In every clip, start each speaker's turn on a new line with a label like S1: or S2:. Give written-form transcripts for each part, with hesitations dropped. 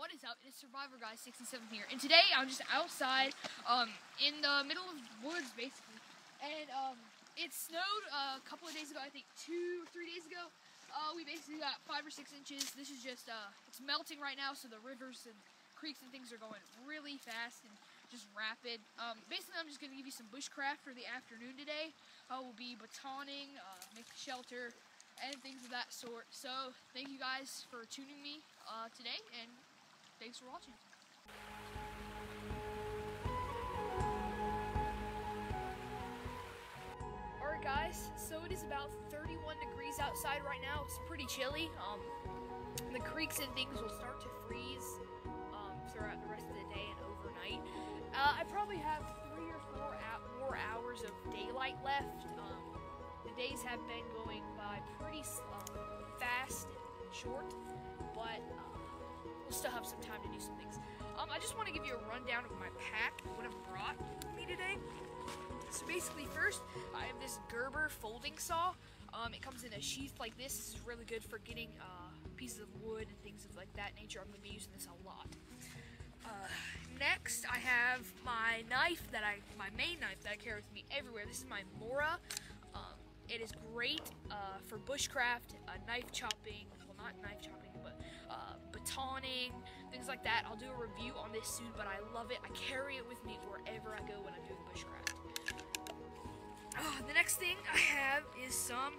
S1: What is up? It is Survivor Guy 67 here, and today I'm just outside, in the middle of the woods, basically. And it snowed a couple of days ago. I think 2 or 3 days ago. We basically got 5 or 6 inches. This is just it's melting right now, so the rivers and creeks and things are going really fast and just rapid. Basically, I'm just going to give you some bushcraft for the afternoon today. We'll be batoning, making shelter, and things of that sort. So thank you guys for tuning me today, and thanks for watching. Alright guys, so it is about 31 degrees outside right now. It's pretty chilly. The creeks and things will start to freeze throughout the rest of the day and overnight. I probably have 3 or 4 more hours of daylight left. The days have been going by pretty fast and short, but we'll still have some time to do some things. I just want to give you a rundown of my pack, what I've brought with me today. So basically, first, I have this Gerber folding saw. It comes in a sheath like this. This is really good for getting pieces of wood and things of like that nature. I'm going to be using this a lot. Next, I have my knife my main knife that I carry with me everywhere. This is my Mora. It is great for bushcraft, knife chopping, well not knife chopping, but batoning, things like that. I'll do a review on this soon, but I love it. I carry it with me wherever I go when I'm doing bushcraft. The next thing I have is some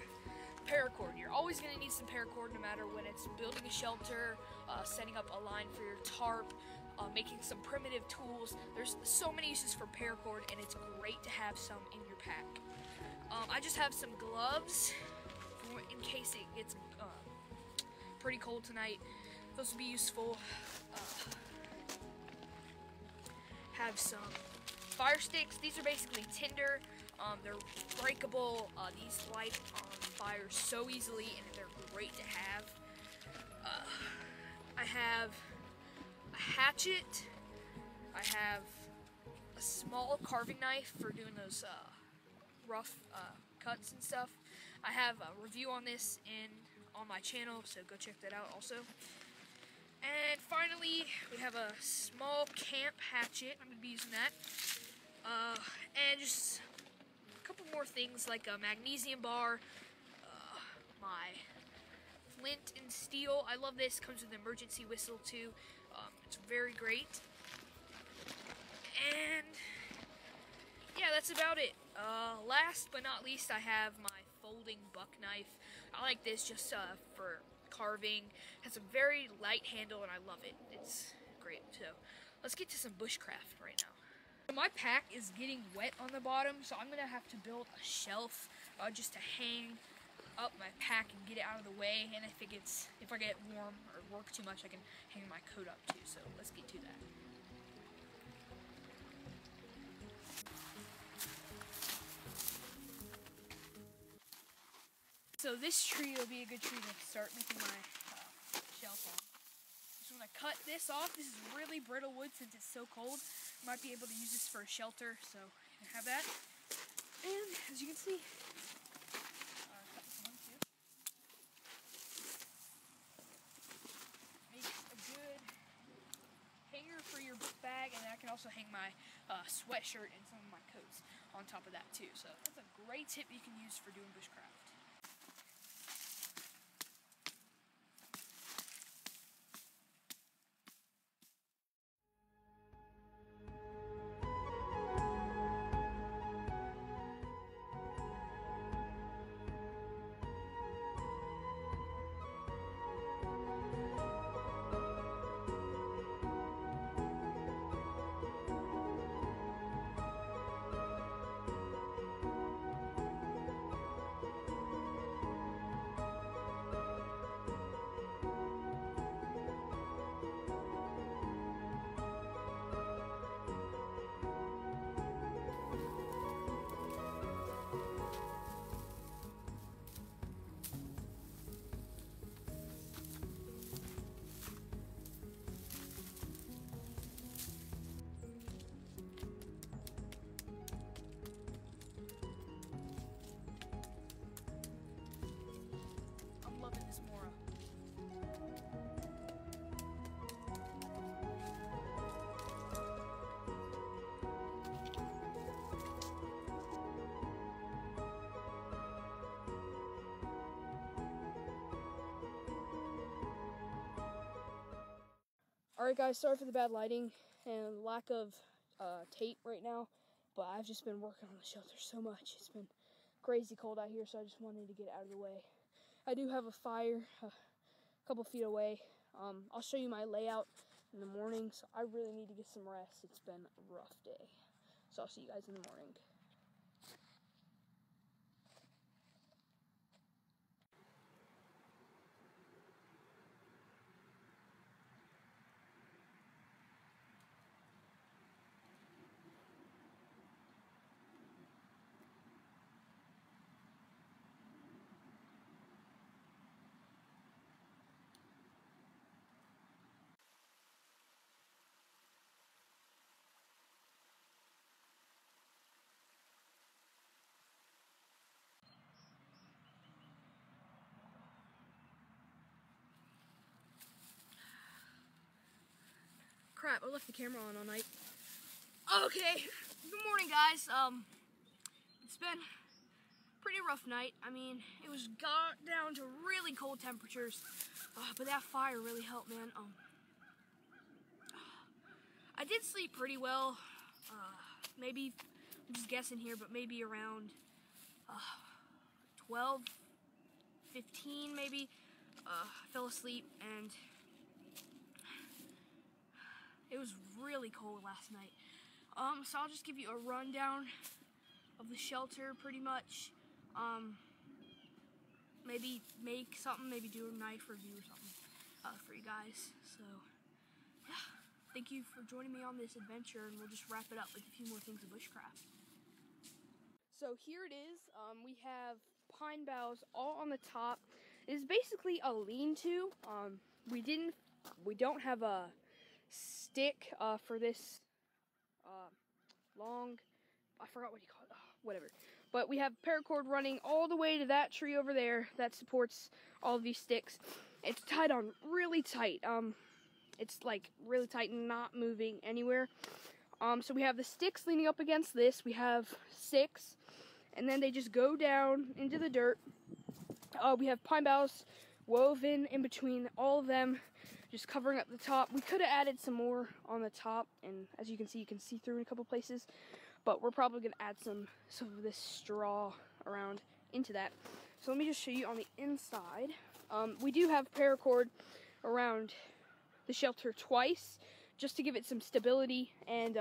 S1: paracord. You're always going to need some paracord no matter when it's building a shelter, setting up a line for your tarp, making some primitive tools. There's so many uses for paracord, and it's great to have some in your pack. I just have some gloves in case it gets pretty cold tonight. Those will be useful. Have some fire sticks. These are basically tinder. They're breakable. These light on fire so easily, and they're great to have. I have a hatchet. I have a small carving knife for doing those rough cuts and stuff. I have a review on this on my channel, so go check that out also. And finally, we have a small camp hatchet. I'm going to be using that. And just a couple more things like a magnesium bar, my flint and steel. I love this. Comes with an emergency whistle too. It's very great. And yeah, that's about it. Last but not least, I have my folding buck knife. I like this just for carving. It has a very light handle, and I love it. It's great. So let's get to some bushcraft right now. My pack is getting wet on the bottom, so I'm gonna have to build a shelf just to hang up my pack and get it out of the way. And if I get warm or work too much, I can hang my coat up too. So let's get to that. So this tree will be a good tree to start making my shelf on. Just want to cut this off. This is really brittle wood since it's so cold. Might be able to use this for a shelter, so you can have that. And as you can see, cut this one too. Makes a good hanger for your book bag, and I can also hang my sweatshirt and some of my coats on top of that too. So that's a great tip you can use for doing bushcraft.
S2: Alright guys, sorry for the bad lighting and lack of tape right now, but I've just been working on the shelter so much. It's been crazy cold out here, so I just wanted to get it out of the way. I do have a fire a couple feet away. I'll show you my layout in the morning, so I really need to get some rest. It's been a rough day. So I'll see you guys in the morning. Crap, I left the camera on all night. Okay, good morning guys. It's been a pretty rough night. I mean, it was got down to really cold temperatures, but that fire really helped, man. I did sleep pretty well. Maybe, I'm just guessing here, but maybe around 12, 15 maybe. I fell asleep and it was really cold last night. So I'll just give you a rundown of the shelter pretty much. Maybe make something, maybe do a knife review or something for you guys. So yeah, thank you for joining me on this adventure, and we'll just wrap it up with a few more things of bushcraft. So here it is. We have pine boughs all on the top. It is basically a lean-to. We don't have a stick for this long, I forgot what you call it, whatever. But we have paracord running all the way to that tree over there that supports all of these sticks. It's tied on really tight. It's like really tight and not moving anywhere. So we have the sticks leaning up against this. We have 6, and then they just go down into the dirt. We have pine boughs woven in between all of them, just covering up the top. We could have added some more on the top, and as you can see through in a couple places, but we're probably going to add some of this straw around into that. So let me just show you on the inside. We do have paracord around the shelter twice, just to give it some stability and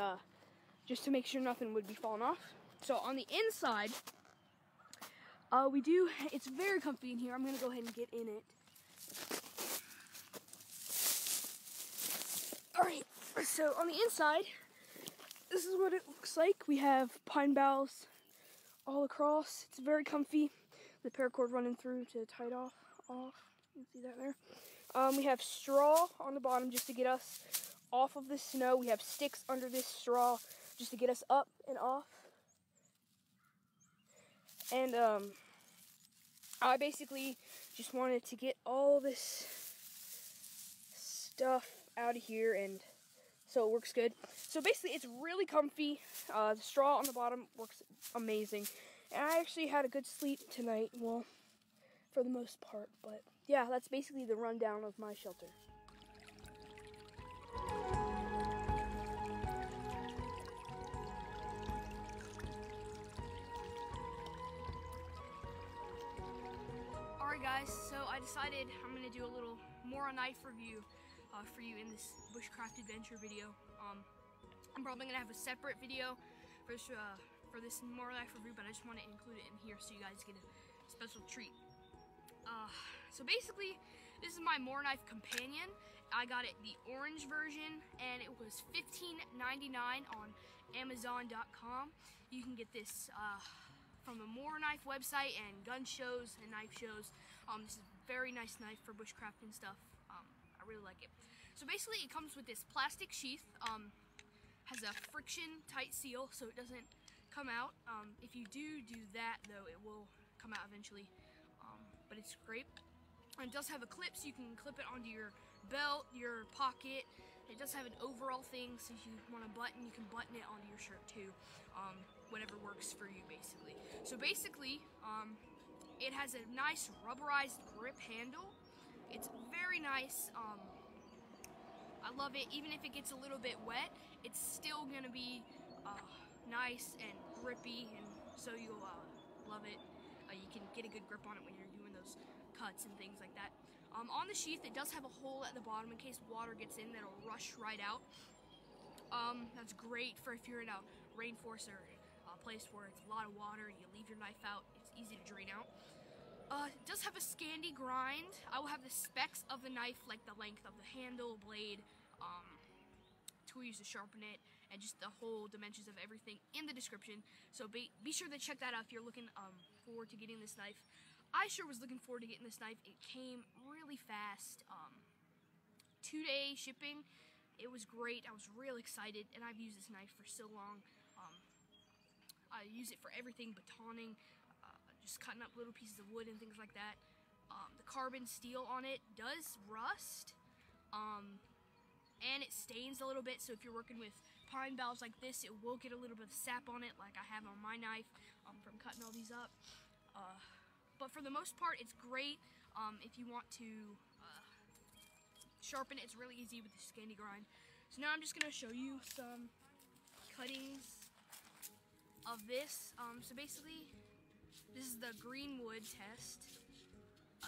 S2: just to make sure nothing would be falling off. So on the inside, it's very comfy in here. I'm going to go ahead and get in it. Alright, so on the inside, this is what it looks like. We have pine boughs all across. It's very comfy. The paracord running through to tie it off. You can see that there. We have straw on the bottom just to get us off of the snow. We have sticks under this straw just to get us up and off. And I basically just wanted to get all this stuff out of here, and so it works good. So basically it's really comfy. The straw on the bottom works amazing, and I actually had a good sleep tonight, well, for the most part. But yeah, that's basically the rundown of my shelter. Alright guys, so I decided I'm going to do a little Mora knife review for you in this bushcraft adventure video. I'm probably going to have a separate video for this Mora knife review, but I just want to include it in here so you guys get a special treat. So basically, this is my Mora knife companion. I got it the orange version, and it was $15.99 on Amazon.com. You can get this from the Mora knife website and gun shows and knife shows. This is a very nice knife for bushcraft and stuff. I really like it. So basically, it comes with this plastic sheath. Has a friction tight seal, so it doesn't come out. If you do that, though, it will come out eventually. But it's great. And it does have a clip, so you can clip it onto your belt, your pocket. It does have an overall thing, so if you want a button, you can button it onto your shirt too. Whatever works for you, basically. So basically, it has a nice rubberized grip handle. It's very nice. I I love it. Even if it gets a little bit wet, it's still gonna be nice and grippy, and so you'll love it. You can get a good grip on it when you're doing those cuts and things like that. On the sheath, it does have a hole at the bottom in case water gets in that'll rush right out. That's great for if you're in a rainforest or a place where it's a lot of water and you leave your knife out, it's easy to drain out. It does have a Scandi grind. I will have the specs of the knife, like the length of the handle, blade, tool used to sharpen it, and just the whole dimensions of everything in the description. So be sure to check that out if you're looking forward to getting this knife. I sure was looking forward to getting this knife. It came really fast. 2-day shipping. It was great. I was real excited, and I've used this knife for so long. I use it for everything, batoning, just cutting up little pieces of wood and things like that. The carbon steel on it does rust, and it stains a little bit, so if you're working with pine boughs like this, it will get a little bit of sap on it, like I have on my knife from cutting all these up. But for the most part, it's great. If you want to sharpen it, it's really easy with the Scandi grind. So now I'm just gonna show you some cuttings of this. So basically, this is the green wood test.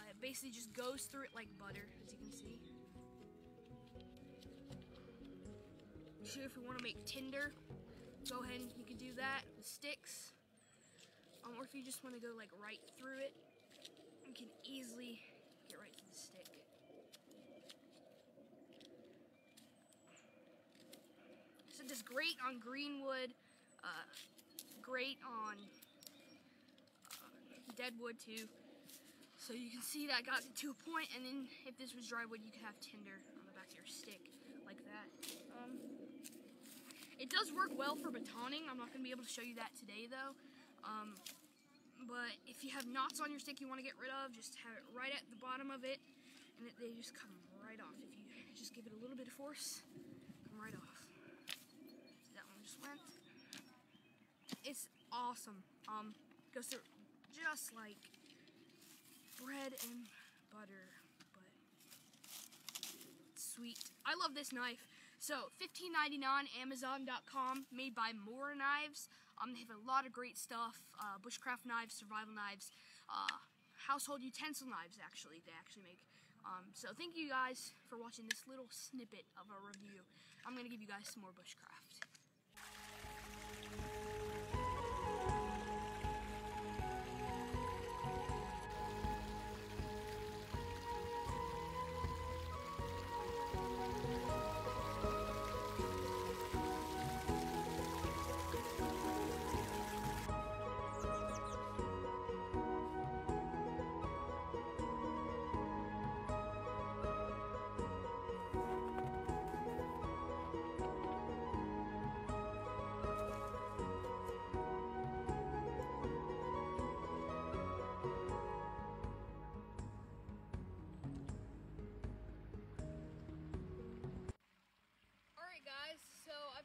S2: It basically just goes through it like butter, as you can see. So if we want to make tinder, go ahead and you can do that with sticks. Or if you just want to go like right through it, you can easily get right to the stick. So this is great on green wood, great on dead wood too. So you can see that got to a point, and then if this was dry wood, you could have tinder on the back of your stick like that. It does work well for batoning. I'm not going to be able to show you that today though. But if you have knots on your stick you want to get rid of, just have it right at the bottom of it, and they just come right off. If you just give it a little bit of force, come right off. See, that one just went. It's awesome. Goes through just like bread and butter, but sweet. I love this knife. So $15.99, Amazon.com, made by Mora knives. They have a lot of great stuff, bushcraft knives, survival knives, household utensil knives actually, they actually make. So thank you guys for watching this little snippet of a review. I'm going to give you guys some more bushcraft.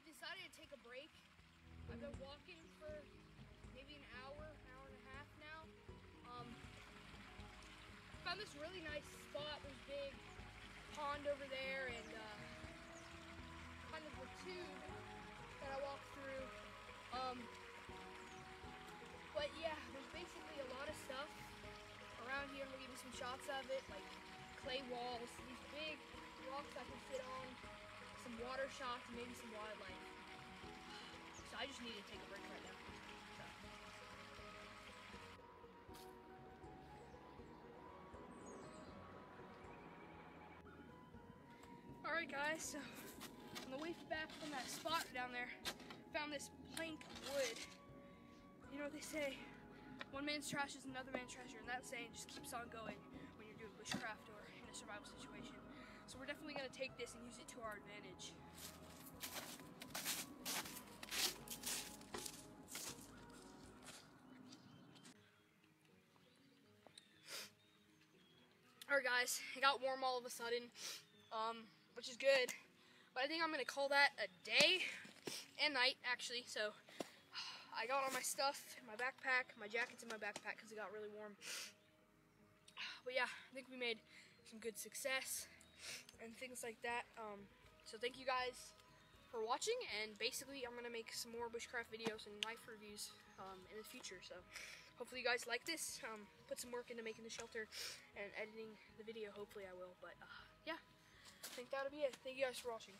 S2: Decided to take a break. I've been walking for maybe an hour and a half now. Found this really nice spot. There's a big pond over there, and kind of a tube that I walked through. But yeah, there's basically a lot of stuff around here. I'm gonna give you some shots of it, like clay walls, these big rocks I can sit on, some water shots, and maybe some wildlife. So I just need to take a break right now. Alright guys, so on the way back from that spot down there, found this plank of wood. You know what they say, one man's trash is another man's treasure, and that saying just keeps on going when you're doing bushcraft or in a survival situation. So we're definitely going to take this and use it to our advantage. Alright guys, it got warm all of a sudden, which is good, but I think I'm going to call that a day and night actually. So I got all my stuff in my backpack, my jacket's in my backpack because it got really warm. But yeah, I think we made some good success and things like that. So thank you guys for watching, and basically I'm gonna make some more bushcraft videos and knife reviews in the future. So hopefully you guys like this. Put some work into making the shelter and editing the video. Hopefully I will. But yeah, I think that'll be it. Thank you guys for watching.